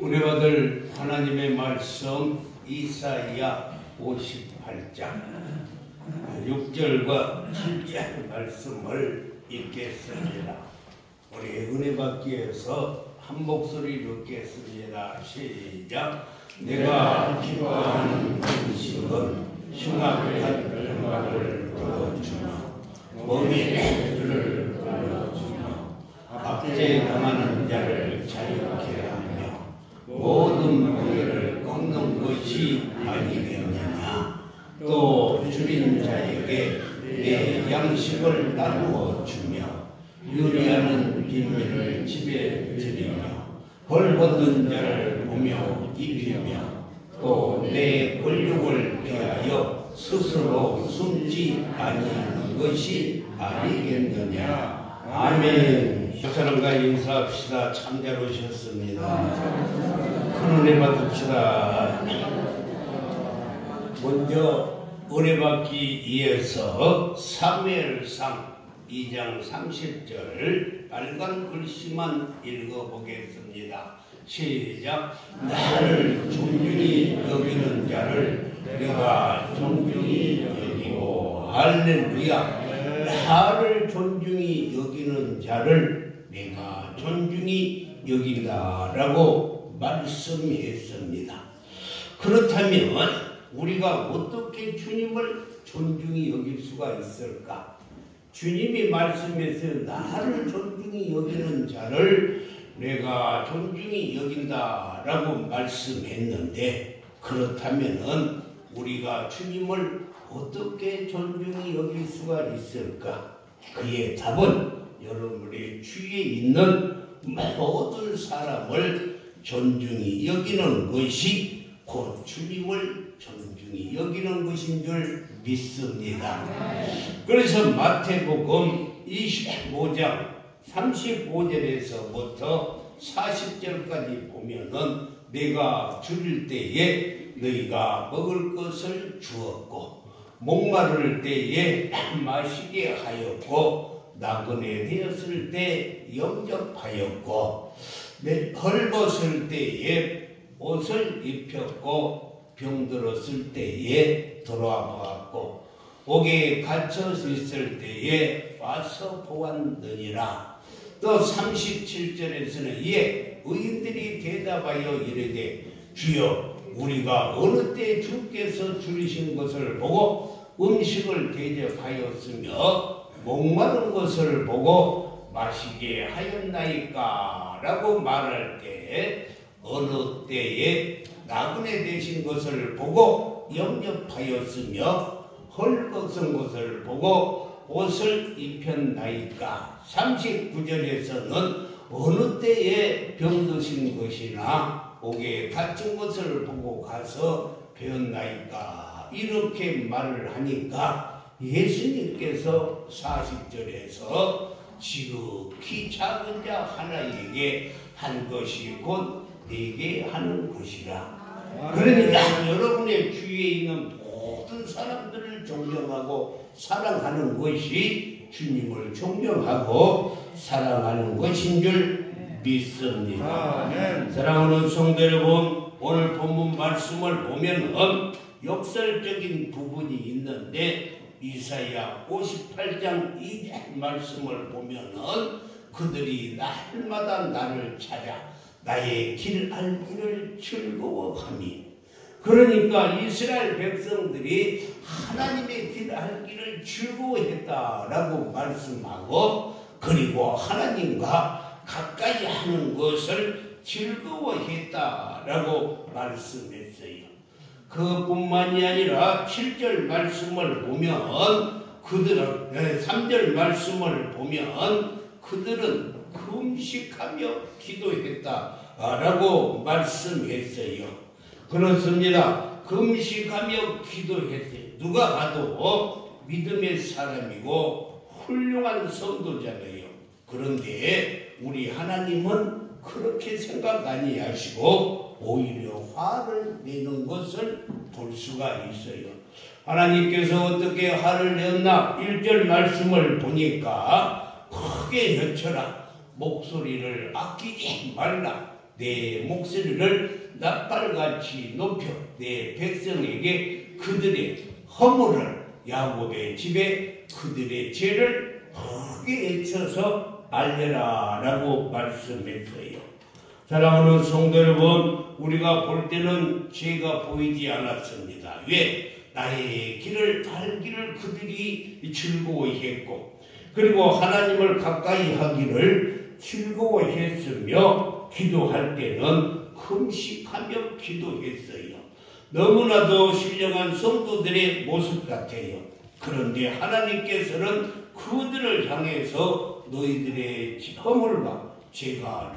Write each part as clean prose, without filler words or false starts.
은혜받을 하나님의 말씀 이사야 58장 6절과 7절 말씀을 읽겠습니다. 우리 은혜받기 위해서 한 목소리로 읽겠습니다. 시작. 내가 기뻐하는 음식은 흉악한 영광을 불러주며 몸의 줄을 불러주며 압제당하는 자를 자유케 하며 모든 무게를 꺾는 것이 아니겠느냐. 또 줄인 자에게 내 양식을 나누어 주며 유리하는 빈민을 집에 들이며 벌거든 자를 보며 입히며 또 내 권력을 피하여 스스로 숨지 아니하는 것이 아니겠느냐. 아멘. 사랑과 인사합시다. 참 잘 오셨습니다. 큰 은혜 받읍시다. 먼저 은혜 받기 위해서 사무엘상 2장 30절 빨간 글씨만 읽어보겠습니다. 시작. 나를 존중히 여기는 자를 내가 존중히 여기고, 할렐루야. 나를 존중히 여기는 자를 내가 존중히 여긴다라고 말씀했습니다. 그렇다면 우리가 어떻게 주님을 존중히 여길 수가 있을까? 주님이 말씀했어요. 나를 존중히 여기는 자를 내가 존중히 여긴다라고 말씀했는데, 그렇다면은 우리가 주님을 어떻게 존중히 여길 수가 있을까? 그의 답은 여러분의 주위에 있는 모든 사람을 존중히 여기는 것이 곧 주님을 존중히 여기는 것인 줄 믿습니다. 그래서 마태복음 25장 35절에서부터 40절까지 보면은 내가 줄일 때에 너희가 먹을 것을 주었고, 목마를 때에 마시게 하였고, 나그네 되었을 때 영접하였고, 헐벗을 때에 옷을 입혔고, 병들었을 때에 돌아보았고, 옥에 갇혀 있을 때에 와서 보았느니라. 또 37절에서는 이에 의인들이 대답하여 이르되 주여, 우리가 어느 때 주께서 줄이신 것을 보고 음식을 대접하였으며 목마른 것을 보고 마시게 하였나이까? 라고 말할 때 어느 때에 나그네 되신 것을 보고 영접하였으며 헐벗은 것을 보고 옷을 입혔나이까? 39절에서는 어느 때에 병드신 것이나 옥에 갇힌 것을 보고 가서 배웠나이까? 이렇게 말을 하니까 예수님께서 40절에서 지극히 작은 자 하나에게 한 것이 곧 내게 하는 것이라. 그러니까 여러분의 주위에 있는 모든 사람들을 존경하고 사랑하는 것이 주님을 존경하고 사랑하는 것인 줄 믿습니다. 사랑하는 성도 여러분, 오늘 본문 말씀을 보면 역설적인 부분이 있는데, 이사야 58장 2절 말씀을 보면은 그들이 날마다 나를 찾아 나의 길 알기를 즐거워하니, 그러니까 이스라엘 백성들이 하나님의 길 알기를 즐거워했다라고 말씀하고, 그리고 하나님과 가까이 하는 것을 즐거워했다라고 말씀했어요. 그뿐만이 아니라 7절 말씀을 보면 그들은 3절 말씀을 보면 그들은 금식하며 기도했다라고 말씀했어요. 그렇습니다. 금식하며 기도했어요. 누가 봐도 믿음의 사람이고 훌륭한 성도잖아요. 그런데 우리 하나님은 그렇게 생각 아니하시고 오히려 화를 내는 것을 볼 수가 있어요. 하나님께서 어떻게 화를 냈나? 1절 말씀을 보니까 크게 외쳐라. 목소리를 아끼지 말라. 내 목소리를 나팔같이 높여 내 백성에게 그들의 허물을 야곱의 집에 그들의 죄를 크게 외쳐서 알려라 라고 말씀했어요. 사랑하는 성도 여러분, 우리가 볼 때는 죄가 보이지 않았습니다. 왜? 나의 길을 알기를 그들이 즐거워했고, 그리고 하나님을 가까이 하기를 즐거워했으며, 기도할 때는 금식하며 기도했어요. 너무나도 신령한 성도들의 모습 같아요. 그런데 하나님께서는 그들을 향해서 너희들의 허물과 죄가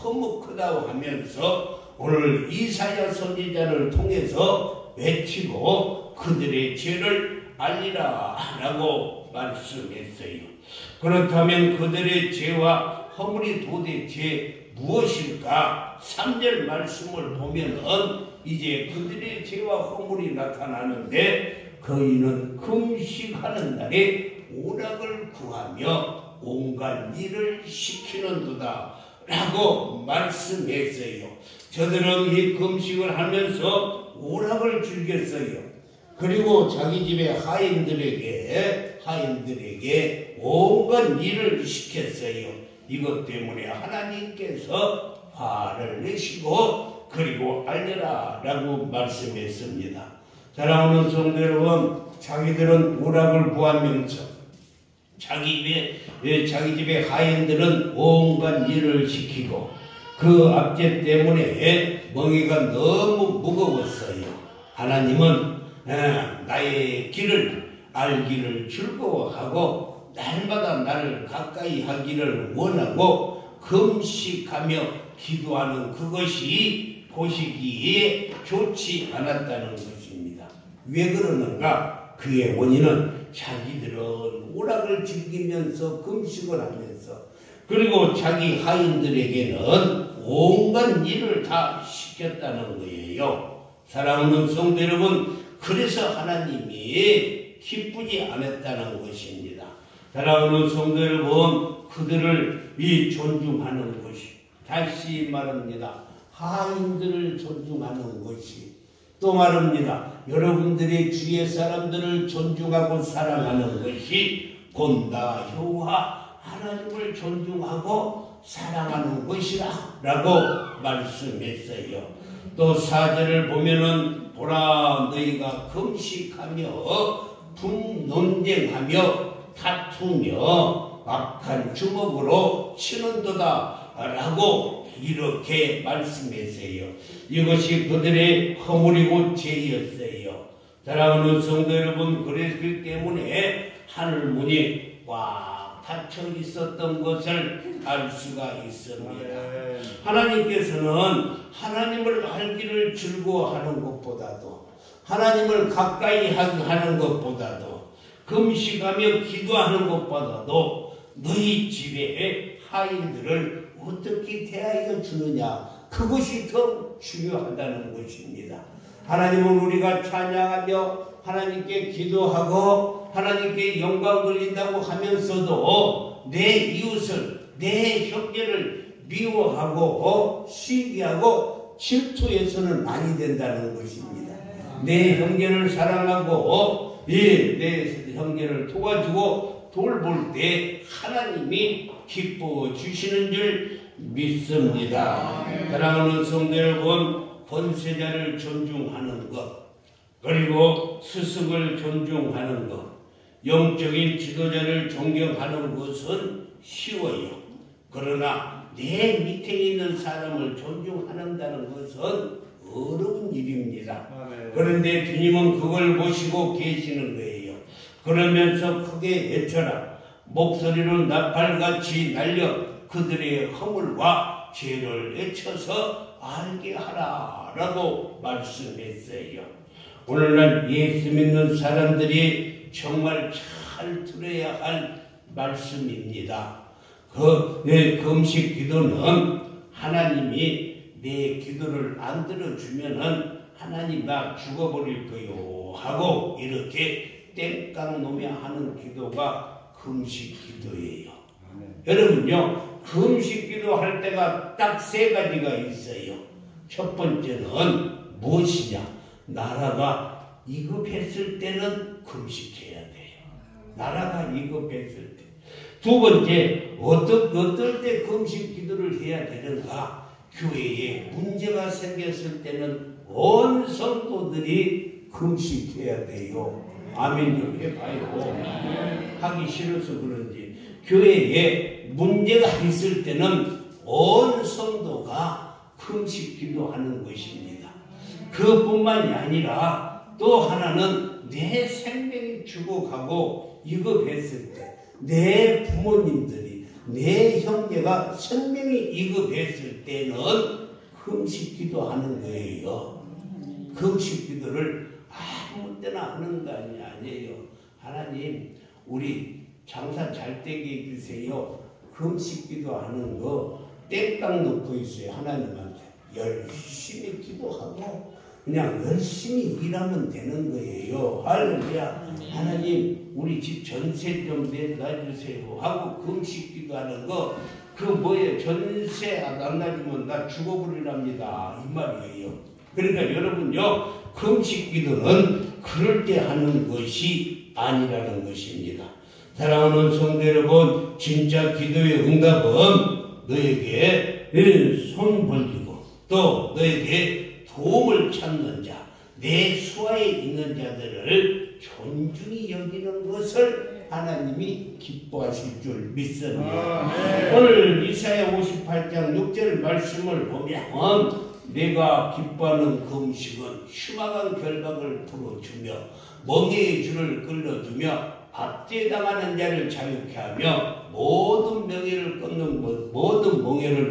너무 크다고 하면서 오늘 이사야 선지자를 통해서 외치고 그들의 죄를 알리라 라고 말씀했어요. 그렇다면 그들의 죄와 허물이 도대체 무엇일까? 3절 말씀을 보면은 이제 그들의 죄와 허물이 나타나는데, 그이는 금식하는 날에 오락을 구하며 온갖 일을 시키는도다 라고 말씀했어요. 저들은 이 금식을 하면서 오락을 즐겼어요. 그리고 자기 집의 하인들에게 온갖 일을 시켰어요. 이것 때문에 하나님께서 화를 내시고 그리고 알려라 라고 말씀했습니다. 사랑하는 성도 여러분, 자기들은 오락을 구하면서 자기 집의 하인들은 온갖 일을 시키고 그 압제 때문에 멍에가 너무 무거웠어요. 하나님은 나의 길을 알기를 즐거워하고 날마다 나를 가까이 하기를 원하고 금식하며 기도하는 그것이 보시기에 좋지 않았다는 것입니다. 왜 그러는가? 그의 원인은 자기들은 오락을 즐기면서 금식을 하면서 그리고 자기 하인들에게는 온갖 일을 다 시켰다는 거예요. 사랑하는 성도 여러분, 그래서 하나님이 기쁘지 않았다는 것입니다. 사랑하는 성도 여러분, 그들을 존중하는 것이, 다시 말합니다, 하인들을 존중하는 것이, 또 말합니다, 여러분들의 주위의 사람들을 존중하고 사랑하는 것이 본다 여호와 하나님을 존중하고 사랑하는 것이라 라고 말씀했어요. 또 4절을 보면은 보라 너희가 금식하며 분논쟁하며 다투며 악한 주먹으로 치는도다 라고 이렇게 말씀했어요. 이것이 그들의 허물이고 죄였어요. 사랑하는 성도 여러분, 그랬기 때문에 하늘문이 꽉 닫혀 있었던 것을 알 수가 있습니다. 하나님께서는 하나님을 알기를 즐거워하는 것보다도, 하나님을 가까이 하는 것보다도, 금식하며 기도하는 것보다도 너희 집에 하인들을 어떻게 대하여 주느냐, 그것이 더 중요하다는 것입니다. 하나님은 우리가 찬양하며 하나님께 기도하고 하나님께 영광 돌린다고 하면서도 내 이웃을, 내 형제를 미워하고 시기하고 질투해서는 아니 된다는 것입니다. 내 형제를 사랑하고 내 형제를 도와주고 돌볼 때 하나님이 기뻐 주시는 줄 믿습니다. 사랑하는 성도 여러분, 권세자를 존중하는 것, 그리고 스승을 존중하는 것, 영적인 지도자를 존경하는 것은 쉬워요. 그러나 내 밑에 있는 사람을 존중한다는 것은 어려운 일입니다. 그런데 주님은 그걸 보시고 계시는 거예요. 그러면서 크게 외쳐라. 목소리를 나팔같이 날려 그들의 허물과 죄를 외쳐서 알게 하라 라고 말씀했어요. 오늘날 예수 믿는 사람들이 정말 잘 들어야 할 말씀입니다. 내 금식 기도는 하나님이 내 기도를 안 들어주면은 하나님 나 죽어버릴 거요 하고 이렇게 땡깡 놓으며 하는 기도가 금식 기도예요. 여러분요, 금식 기도할 때가 딱 3가지가 있어요. 첫 번째는 무엇이냐? 나라가 위급했을 때는 금식해야 돼요. 나라가 위급했을 때. 두 번째, 어떨 때 금식 기도를 해야 되는가? 교회에 문제가 생겼을 때는 온 성도들이 금식해야 돼요. 아멘 좀 해봐요. 하기 싫어서 그런지. 교회에 문제가 있을 때는 온 성도가 금식 기도하는 것입니다. 그뿐만이 아니라 또 하나는 내 생명이 죽어가고 위급했을 때 내 부모님들이 내 형제가 생명이 위급했을 때는 금식 기도하는 거예요. 금식 기도를 아무 때나 하는 거 아니에요. 하나님 우리 장사 잘 되게 해주세요. 금식 기도하는 거 땡땅 놓고 있어요. 하나님한테 열심히 기도하고 그냥 열심히 일하면 되는 거예요. 할렐루야. 하나님 우리 집 전세 좀 내놔주세요 하고 금식 기도하는 거 그 뭐예요? 전세 안 놔주면 나 죽어버리랍니다 이 말이에요. 그러니까 여러분요, 금식 기도는 그럴 때 하는 것이 아니라는 것입니다. 사랑하는 성도 여러분, 진짜 기도의 응답은 너에게 손 벌리고 또 너에게 도움을 찾는 자, 내 수하에 있는 자들을 존중히 여기는 것을 하나님이 기뻐하실 줄 믿습니다. 오늘 이사야 58장 6절 말씀을 보면 내가 기뻐하는 금식은 흉악한 결박을 풀어주며 멍에의 줄을 끌어주며 압제당하는 자를 자유케 하며 모든 멍에를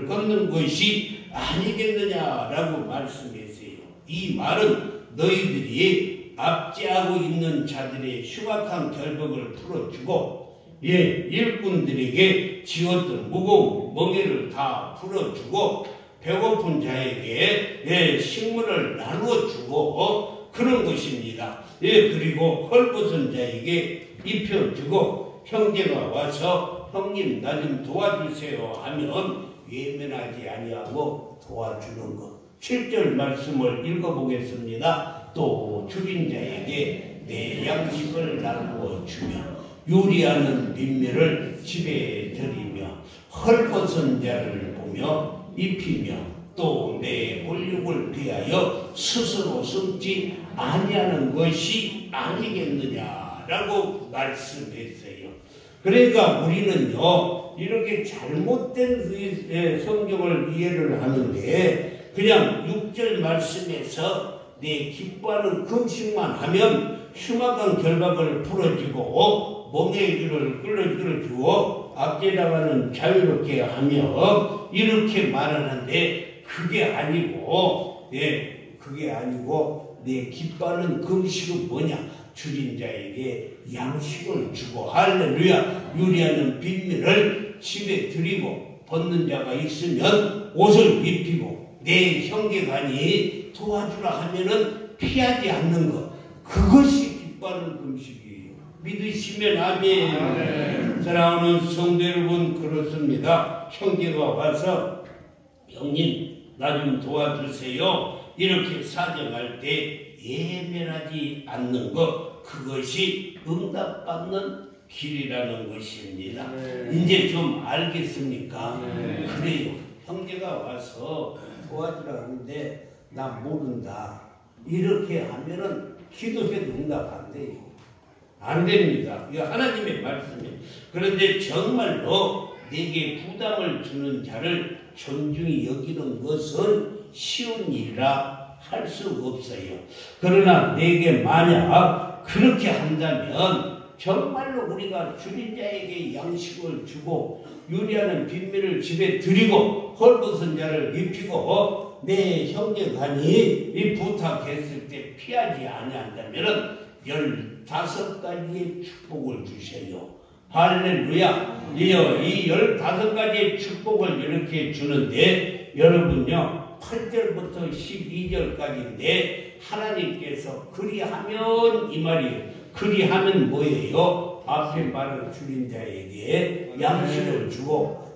끊는 것이 아니겠느냐라고 말씀했어요. 이 말은 너희들이 압제하고 있는 자들의 흉악한 결박을 풀어주고 일꾼들에게 지었던 무거운 멍에를 다 풀어주고 배고픈 자에게 식물을 나누어주고 그런 것입니다. 그리고 헐벗은 자에게 입혀주고 형제가 와서 형님 나 좀 도와주세요 하면 외면하지 아니하고 도와주는 것. 7절 말씀을 읽어보겠습니다. 또 줄인 자에게 내 양식을 나누어 주며 요리하는 빈매를 집에 들이며 헐벗은 자를 보며 입히며 또 내 권력을 비하여 스스로 숨지 아니하는 것이 아니겠느냐라고 말씀했어요. 그러니까 우리는요 이렇게 잘못된 성경을 이해를 하는데 그냥 6절 말씀에서 내 기뻐하는 금식만 하면 흉악한 결박을 풀어주고 멍에의 줄을 끌어주고 압제당하는 자유롭게 하며 이렇게 말하는데 그게 아니고 내 기뻐하는 금식은 뭐냐? 줄인 자에게 양식을 주고 할렐루야. 요리하는 빈민을 집에 드리고 벗는 자가 있으면 옷을 입히고 내 형제간이 도와주라 하면은 피하지 않는 것, 그것이 기뻐하는 금식이에요. 믿으시면 아멘. 아멘. 사랑하는 성도 여러분, 그렇습니다. 형제가 와서 형님 나 좀 도와주세요 이렇게 사정할 때 예면하지 않는 것, 그것이 응답받는 길이라는 것입니다. 이제 좀 알겠습니까? 그래요. 형제가 와서 도와주라 하는데 나 모른다 이렇게 하면은 기도해도 응답 안 돼요. 안 됩니다. 이거 하나님의 말씀이에요. 그런데 정말로 내게 부담을 주는 자를 존중히 여기는 것은 쉬운 일이라 할 수 없어요. 그러나 내게 만약 그렇게 한다면 정말로 우리가 줄인 자에게 양식을 주고 요리하는 빈민을 집에 드리고 헐벗은 자를 입히고 내 형제간이 이 부탁했을 때 피하지 아니한다면 15가지의 축복을 주셔요. 할렐루야. 이 15가지의 축복을 이렇게 주는데 여러분요 8절부터 12절까지인데 하나님께서 그리하면 이 말이에요. 그리하면 뭐예요? 앞에 말을 줄인 자에게 양식을 주고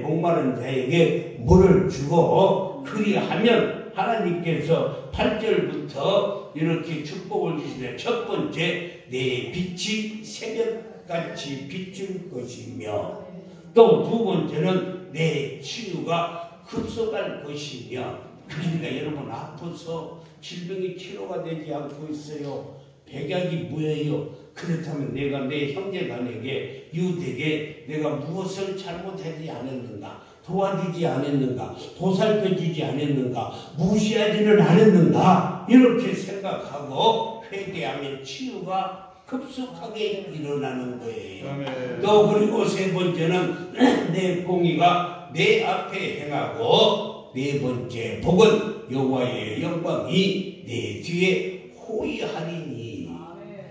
목마른 자에게 물을 주고 그리하면 하나님께서 8절부터 이렇게 축복을 주시되 첫 번째 내 빛이 새벽같이 비출 것이며 또 두 번째는 내 치유가 급속할 것이며 그러니까 여러분 아파서 질병이 치료가 되지 않고 있어요. 백약이 무해요. 그렇다면 내가 내 형제간에게 유대게 내가 무엇을 잘못하지 않았는가, 도와주지 않았는가, 보살펴주지 않았는가, 무시하지는 않았는가 이렇게 생각하고 회개하면 치유가 급속하게 일어나는 거예요. 또 그리고 세 번째는 내 공의가 내 앞에 행하고 네 번째 복은 여호와의 영광이 내 뒤에 호위하리니.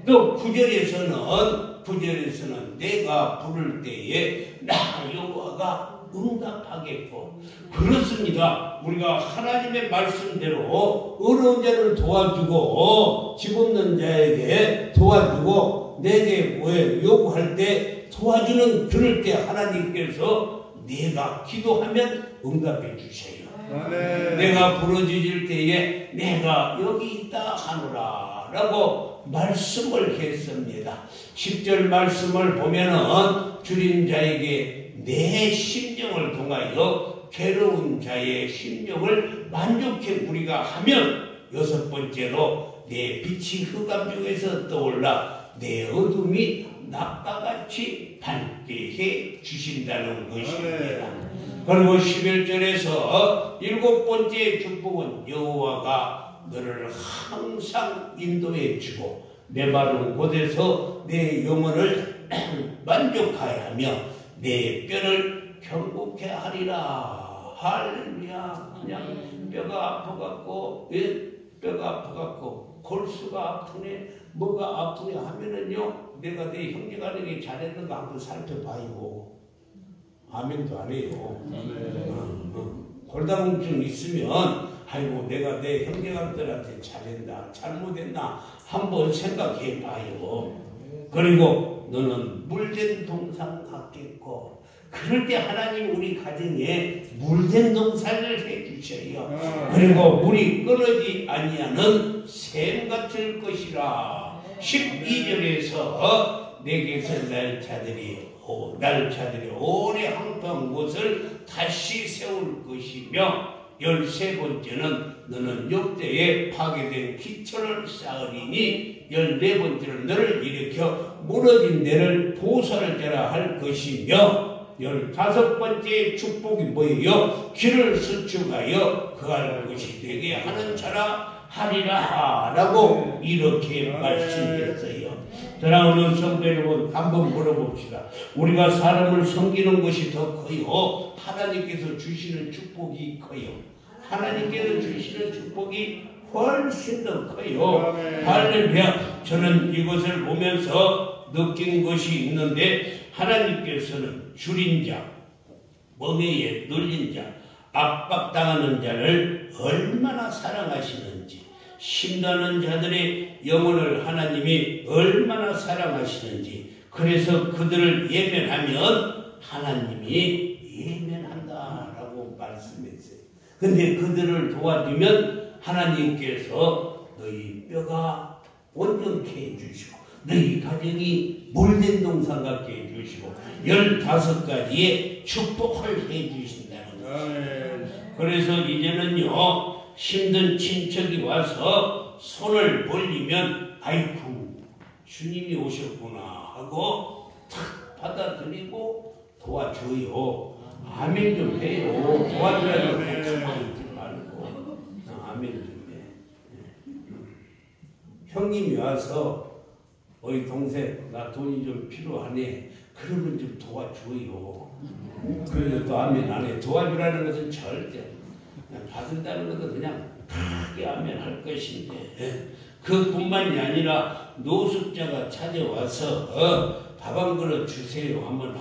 또 9절에서는 내가 부를 때에 나 여호와가 응답하겠고. 그렇습니다. 우리가 하나님의 말씀대로 어려운 자를 도와주고 집 없는 자에게 도와주고 내게 요구할 때 도와주는 그럴 때 하나님께서 내가 기도하면 응답해 주세요. 내가 부르짖을 때에 내가 여기 있다 하노라 라고 말씀을 했습니다. 10절 말씀을 보면은 주린 자에게 내 심령을 통하여 괴로운 자의 심령을 만족해 우리가 하면 여섯 번째로 내 빛이 흑암 중에서 떠올라 내 어둠이 낮과같이 밝게 해 주신다는 것입니다. 그리고 11절에서 일곱 번째 축복은 여호와가 너를 항상 인도해 주고 메마른 곳에서 내 영혼을 만족하여 하며 내 뼈를 경고케 하리라. 할렐루야. 그냥 뼈가 아파갖고 골수가 아프네 뭐가 아프네 하면은요 내가 내 형제간에게 잘했는가 한번 살펴봐요. 아멘도 안 해요. 골다공증 있으면 아이고 내가 내 형제간들한테 잘했나 잘못했나 한번 생각해 봐요. 그리고 너는 물된 동상 같겠고 그럴 때 하나님 우리 가정에 물된 농사를 해주셔요. 그리고 물이 끊어지 아니하는 샘 같을 것이라. 12절에서 내게서 날 자들이 오래 항토한 곳을 다시 세울 것이며 13번째는 너는 역대에 파괴된 기초를 쌓으리니 14번째는 너를 일으켜 무너진 데를 보살을 자라 할 것이며 15번째 축복이 뭐예요? 길을 수축하여 그할 것이 되게 하는 자라 하리라 라고 이렇게 말씀했어요. 사랑하는 성도 여러분 한번 물어봅시다. 우리가 사람을 섬기는 것이 더 커요? 하나님께서 주시는 축복이 커요? 하나님께서 주시는 축복이 훨씬 더 커요. 할렐루야. 저는 이것을 보면서 느낀 것이 있는데 하나님께서는 줄인 자, 멍에에 눌린 자, 압박당하는 자를 얼마나 사랑하시는지, 심나는 자들의 영혼을 하나님이 얼마나 사랑하시는지, 그래서 그들을 예면하면 하나님이 예면한다라고 말씀했어요. 근데 그들을 도와주면 하나님께서 너희 뼈가 온전케 해주시고 너희 가정이 물된 동산 같게 해주시고 15가지의 축복을 해주신다는 거예요. 그래서 이제는요 힘든 친척이 와서 손을 벌리면 아이쿠 주님이 오셨구나 하고 탁 받아들이고 도와줘요. 아멘 좀 해요. 도와줘야죠. 가만히 있지 말고 아멘 좀 해. 형님이 와서 어이 동생 나 돈이 좀 필요하네. 그러면 좀 도와줘요. 그래도 또 아멘 안 해. 도와주라는 것은 절대 받는다는 것은 그냥 크게 아멘 할 것인데 그뿐만이 아니라 노숙자가 찾아와서 밥 한 그릇 주세요 하면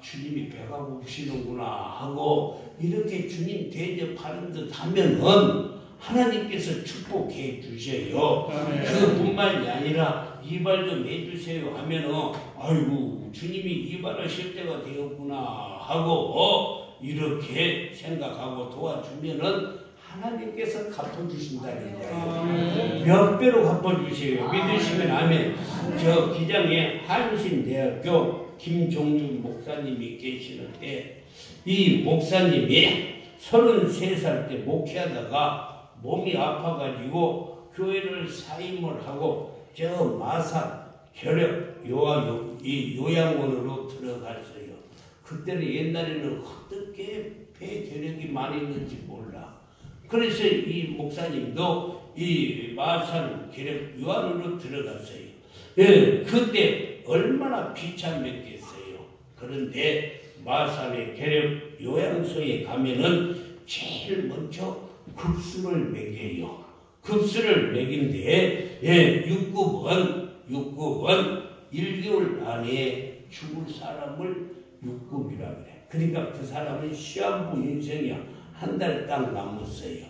주님이 배가 고프시는구나 하고 이렇게 주님 대접하는 듯 하면은 하나님께서 축복해 주셔요. 그뿐만이 아니라 이발 좀 해주세요 하면은 아이고 주님이 이발하실 때가 되었구나 하고 이렇게 생각하고 도와주면은 하나님께서 갚아주신다는 거예요. 몇 배로 갚아주세요. 믿으시면 아멘. 저 기장에 한신대학교 김종준 목사님이 계시는데 이 목사님이 33살 때 목회하다가 몸이 아파가지고 교회를 사임을 하고 저 마산 결핵 요양원으로 들어갔어요. 그때는 옛날에는 어떻게 폐결핵이 많이 있는지 몰라. 그래서 이 목사님도 이 마산 결핵 요양원으로 들어갔어요. 예, 그때 얼마나 비참했겠어요. 그런데 마산의 결핵 요양소에 가면은 제일 먼저 급수를 먹여요. 급수를 먹인데 예, 6급은 1개월 안에 죽을 사람을 6급이라 그래. 그러니까 그 사람은 시한부 인생이야. 한 달 딱 남았어요.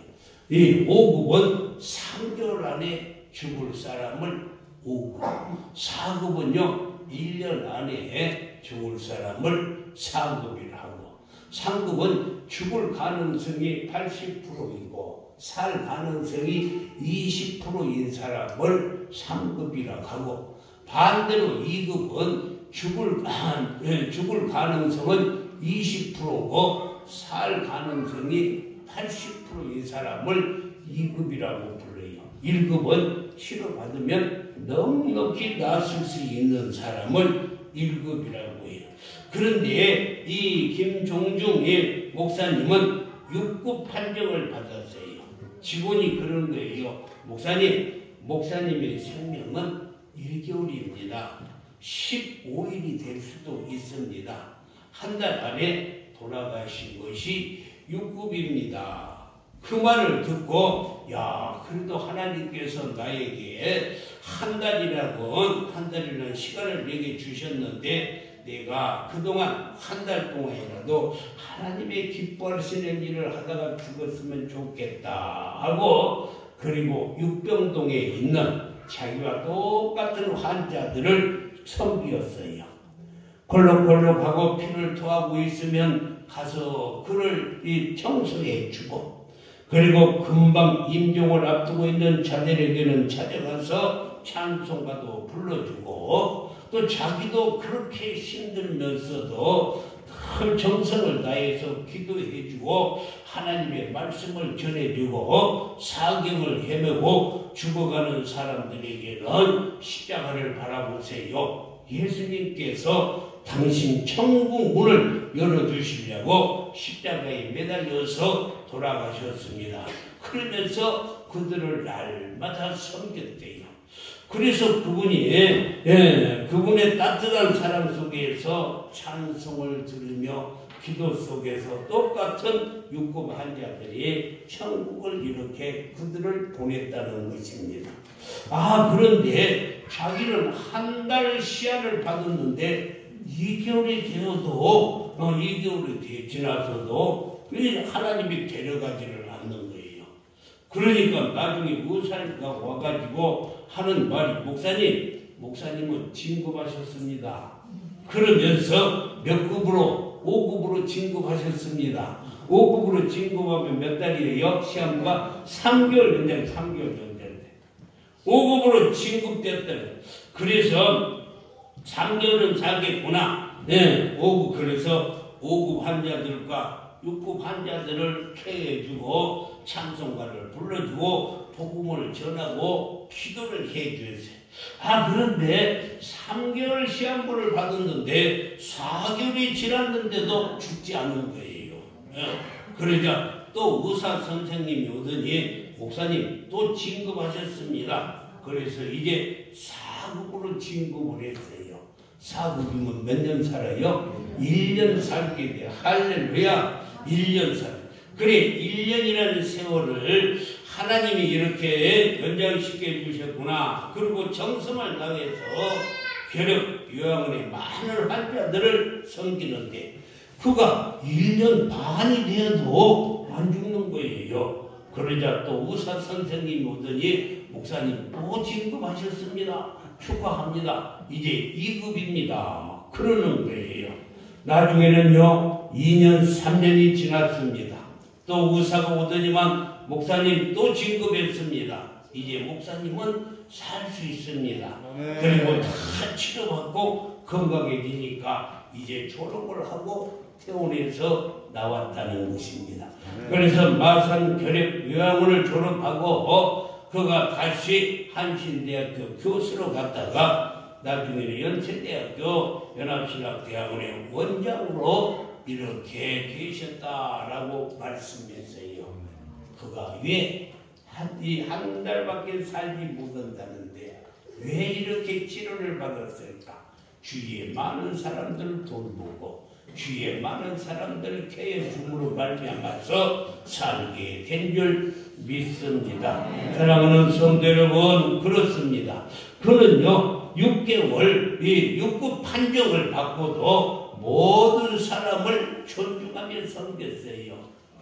이 5급은 3개월 안에 죽을 사람을 5급. 4급은요 1년 안에 죽을 사람을 4급이라 하고 3급은 죽을 가능성이 80%이고 살 가능성이 20%인 사람을 3급이라 하고 반대로 2급은 죽을 가능성은 20%고 살 가능성이 80%인 사람을 2급이라고 불러요. 1급은 치료받으면 넉넉히 나았을 수 있는 사람을 1급이라고 해요. 그런데 이 김종중 목사님은 6급 판정을 받았어요. 직원이 그런 거예요. 목사님의 생명은 1개월입니다. 15일이 될 수도 있습니다. 한 달 안에 돌아가신 것이 6급입니다. 그 말을 듣고 야 그래도 하나님께서 나에게 한 달이라는 시간을 내게 주셨는데 내가 그동안 한 달 동안이라도 하나님의 기뻐하시는 일을 하다가 죽었으면 좋겠다 하고 그리고 육병동에 있는 자기와 똑같은 환자들을 섬기었어요. 콜록콜록하고 피를 토하고 있으면 가서 그를 청소해 주고 그리고 금방 임종을 앞두고 있는 자들에게는 찾아가서 찬송가도 불러주고 또 자기도 그렇게 힘들면서도 큰 정성을 다해서 기도해주고 하나님의 말씀을 전해주고 사경을 헤매고 죽어가는 사람들에게는 십자가를 바라보세요. 예수님께서 당신 천국 문을 열어주시려고 십자가에 매달려서 돌아가셨습니다. 그러면서 그들을 날마다 섬겼대요. 그래서 그분의 따뜻한 사랑 속에서 찬송을 들으며 기도 속에서 똑같은 6급 환자들이 천국을 이렇게 그들을 보냈다는 것입니다. 그런데 자기는 한 달 시한을 받았는데 2개월이 되어도 2개월이 지나서도 하나님이 데려가지를 않는 거예요. 그러니까 나중에 의사가 와가지고 하는 말이 목사님은 진급하셨습니다. 그러면서 몇 급으로 5급으로 진급하셨습니다. 5급으로 진급하면 몇 달이에요? 시험과 3개월 연장 3개월 연장돼. 5급으로 진급됐다. 그래서 3개월은 살겠구나. 네, 5급 그래서 5급 환자들과 6급 환자들을 케어해주고 찬송가를 불러주고 복음을 전하고 기도를 해주세요. 그런데 3개월 시한부를 받았는데 4개월이 지났는데도 죽지 않은 거예요. 그러자 또 의사 선생님이 오더니 목사님 또 진급하셨습니다. 그래서 이제 4급으로 진급을 했어요. 4급이면 몇 년 살아요? 1년 살게 돼. 할렐루야. 1년 살아요. 그래 1년이라는 세월을 하나님이 이렇게 연장시켜 주셨구나. 그리고 정성을 다해서 결핵 요양원의 많은 환자들을 섬기는데 그가 1년 반이 되어도 안 죽는 거예요. 그러자 또 의사 선생님이 오더니 목사님 또 진급하셨습니다. 축하합니다. 이제 2급입니다. 그러는 거예요. 나중에는요 2년 3년이 지났습니다. 또 의사가 오더니만 목사님 또 진급했습니다. 이제 목사님은 살 수 있습니다. 그리고 다 치료받고 건강해지니까 이제 졸업을 하고 퇴원해서 나왔다는 것입니다. 그래서 마산 결핵요양원을 졸업하고 그가 다시 한신대학교 교수로 갔다가 나중에는 연세대학교 연합신학대학원의 원장으로 이렇게 계셨다라고 말씀했어요. 그가 왜 한 달밖에 살지 못한다는데 왜 이렇게 치료를 받았을까? 주위에 많은 사람들을 돌보고 주위에 많은 사람들을 케어줌으로 말미암아서 살게 된 줄 믿습니다. 사랑하는 성도 여러분, 그렇습니다. 그는요 6개월 이 육구 판정을 받고도 모든 사람을 존중하며 섬겼어요.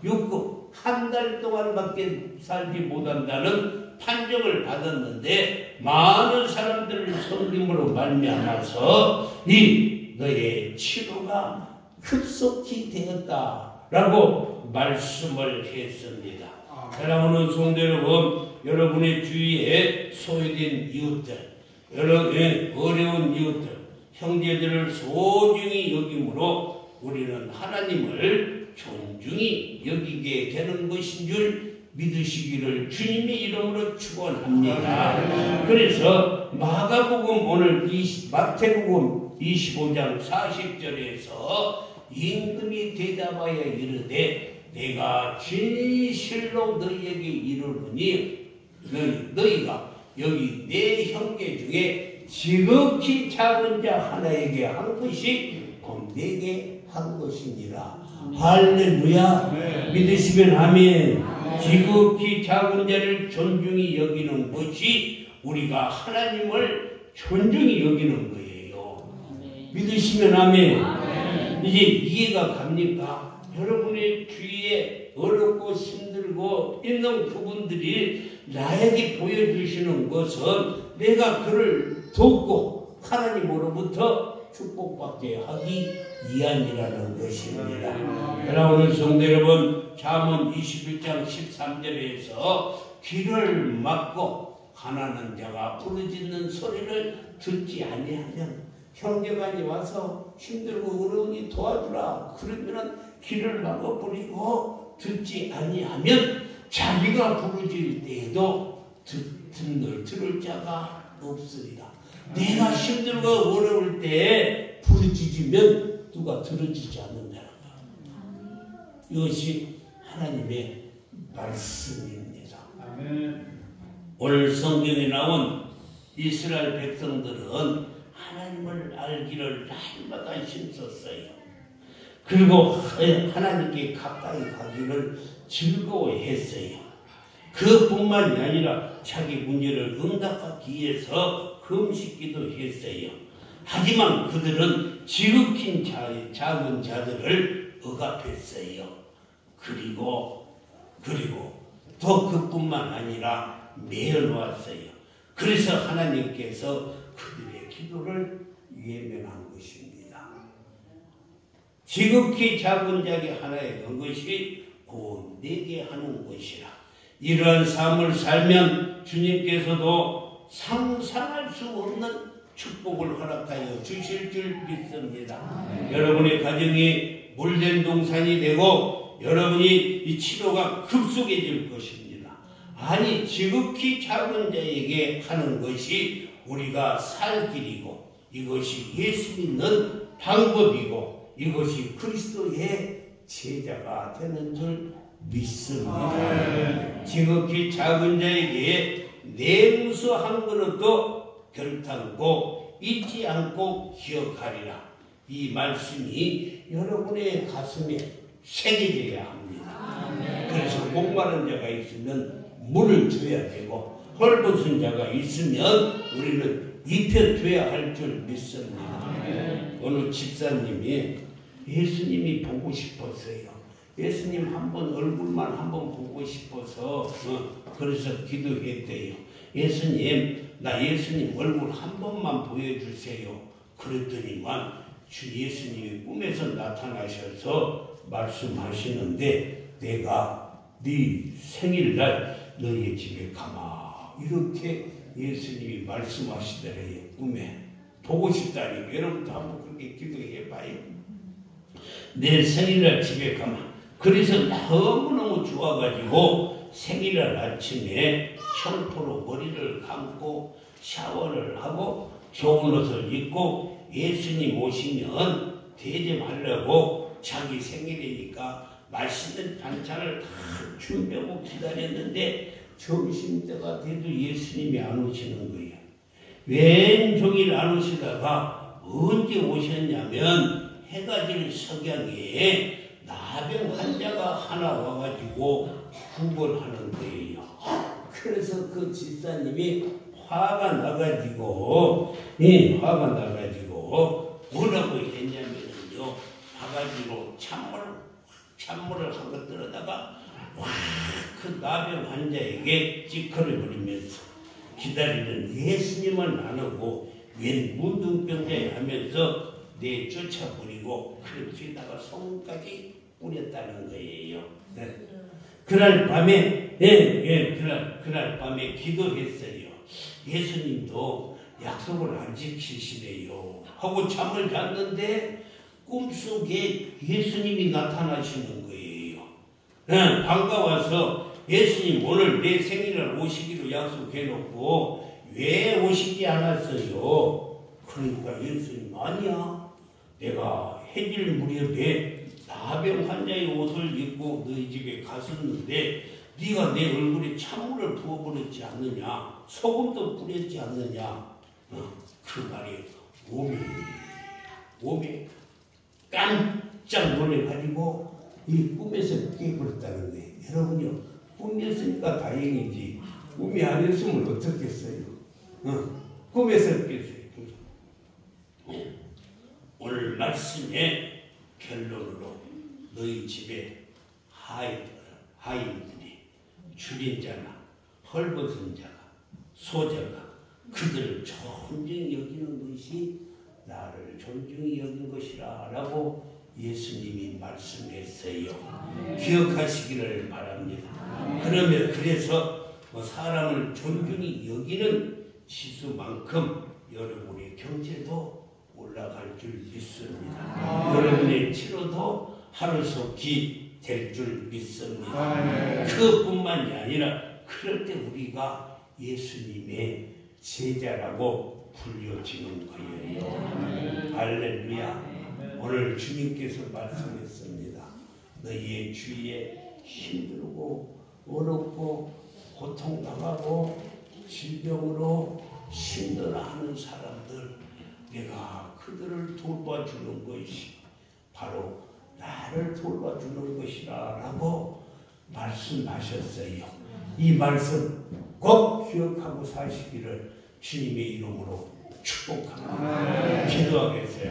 육구 한 달 동안밖에 살지 못한다는 판정을 받았는데 많은 사람들을 섬김으로 말미암아서 이 너의 치료가 급속히 되었다라고 말씀을 했습니다. 사랑하는 성도 여러분, 여러분의 주위에 소외된 이웃들, 여러분의 어려운 이웃들, 형제들을 소중히 여김으로 우리는 하나님을 존중히 여기게 되는 것인 줄 믿으시기를 주님의 이름으로 축원합니다. 그래서 마가복음 오늘 마태복음 25장 40절에서 임금이 대답하여 이르되 내가 진실로 너희에게 이르노니 너희가 여기 내 형제 중에 지극히 작은 자 하나에게 한 것이 곧 내게 한 것이니라. 할렐루야. 네. 믿으시면 아멘. 지극히 작은 자를 존중히 여기는 것이 우리가 하나님을 존중히 여기는 거예요. 믿으시면 아멘. 이제 이해가 갑니까? 여러분의 주위에 어렵고 힘들고 있는 그분들이 나에게 보여주시는 것은 내가 그를 돕고 하나님으로부터 축복받게 하기 위함이라는 것입니다. 사랑하는 성도 여러분, 잠언 21장 13절에서 귀를 막고 가난한 자가 부르짖는 소리를 듣지 아니하면 형제간이 와서 힘들고 어려우니 도와주라 그러면은 귀를 막아버리고 듣지 아니하면 자기가 부르짖을 때에도 들을 자가 없으리라. 내가 힘들고 어려울 때 부르짖으면 누가 들어주지 않는다는 것. 이것이 하나님의 말씀입니다. 아멘. 오늘 성경에 나온 이스라엘 백성들은 하나님을 알기를 날마다 힘썼어요. 그리고 하나님께 가까이 가기를 즐거워했어요. 그뿐만이 아니라 자기 문제를 응답하기 위해서 금식기도 했어요. 하지만 그들은 지극히 작은 자들을 억압했어요. 그리고 더 그뿐만 아니라 내어놓았어요. 그래서 하나님께서 그들의 기도를 외면한 것입니다. 지극히 작은 자기 하나에 건 것이 곧 내게 하는 것이라. 이러한 삶을 살면 주님께서도 상상할 수 없는 축복을 허락하여 주실 줄 믿습니다. 여러분의 가정이 물된 동산이 되고 여러분이 이 치료가 급속해질 것입니다. 아니 지극히 작은 자에게 하는 것이 우리가 살 길이고 이것이 예수 믿는 방법이고 이것이 그리스도의 제자가 되는 줄 믿습니다. 지극히 작은 자에게 냉수 한 그릇도 결탄고 잊지 않고 기억하리라. 이 말씀이 여러분의 가슴에 새겨져야 합니다. 그래서 목마른 자가 있으면 물을 줘야 되고 헐벗은 자가 있으면 우리는 입혀줘야 할 줄 믿습니다. 어느 집사님이 예수님이 보고 싶었어요. 예수님 한번 얼굴만 한번 보고 싶어서 그래서 기도했대요. 예수님 나 예수님 얼굴 한 번만 보여주세요. 그랬더니만 주 예수님이 꿈에서 나타나셔서 말씀하시는데 내가 네 생일날 너희의 집에 가마 이렇게 예수님이 말씀하시더래요. 꿈에 보고 싶다니 여러분도 한번 그렇게 기도해봐요. 내 생일날 집에 가마. 그래서 너무너무 좋아가지고 생일날 아침에 청포로 머리를 감고 샤워를 하고 좋은 옷을 입고 예수님 오시면 대접하려고 자기 생일이니까 맛있는 반찬을 다 준비하고 기다렸는데 점심때가 돼도 예수님이 안 오시는 거예요. 왼종일 안 오시다가 언제 오셨냐면 해가 질 석양에 나병 환자가 하나 와가지고 구걸하는 거예요. 그래서 그 집사님이 화가 나가지고 뭐라고 했냐면요, 바가지로 찬물을 한 번 들어다가 그 나병 환자에게 찌꺼를 버리면서 기다리는 예수님은 안 오고 웬 문둥병자에 하면서 내쫓아버리고 그 뒤에다가 손까지 뿌렸다는 거예요. 네. 그날 밤에 그날 밤에 기도했어요. 예수님도 약속을 안 지키시네요 하고 잠을 잤는데 꿈속에 예수님이 나타나시는 거예요. 반가워서 예수님 오늘 내 생일을 오시기로 약속해놓고 왜 오시지 않았어요? 그러니까 예수님 아니야. 내가 해질 무렵에 나병 환자의 옷을 입고 너희 집에 갔었는데 네가 내 얼굴에 찬물을 부어버렸지 않느냐, 소금도 뿌렸지 않느냐. 그 말이 몸이 깜짝 놀래가지고 이 꿈에서 깨버렸다는 거예요. 여러분요, 꿈이었으니까 다행이지 꿈이 아니었으면 어떻겠어요? 꿈에서 깼어요. 오늘 말씀의 결론으로 너희 집에 하인들이 줄인 자나 헐벗은 자가 소자가 그들을 존중히 여기는 것이 나를 존중히 여긴 것이라 라고 예수님이 말씀했어요. 기억하시기를 바랍니다. 그래서 사람을 존중히 여기는 지수만큼 여러분의 경제도 올라갈 줄 믿습니다. 여러분의 치료도 하루속히 될 줄 믿습니다. 그뿐만이 아니라 그럴 때 우리가 예수님의 제자라고 불려지는 거예요. 할렐루야. 오늘 주님께서 말씀했습니다. 너희의 주위에 힘들고 어렵고 고통당하고 질병으로 힘들어하는 사람들, 내가 그들을 돌봐주는 것이 바로 나를 돌봐주는 것이라 라고 말씀하셨어요. 이 말씀 꼭 기억하고 사시기를 주님의 이름으로 축복합니다. 기도하겠어요.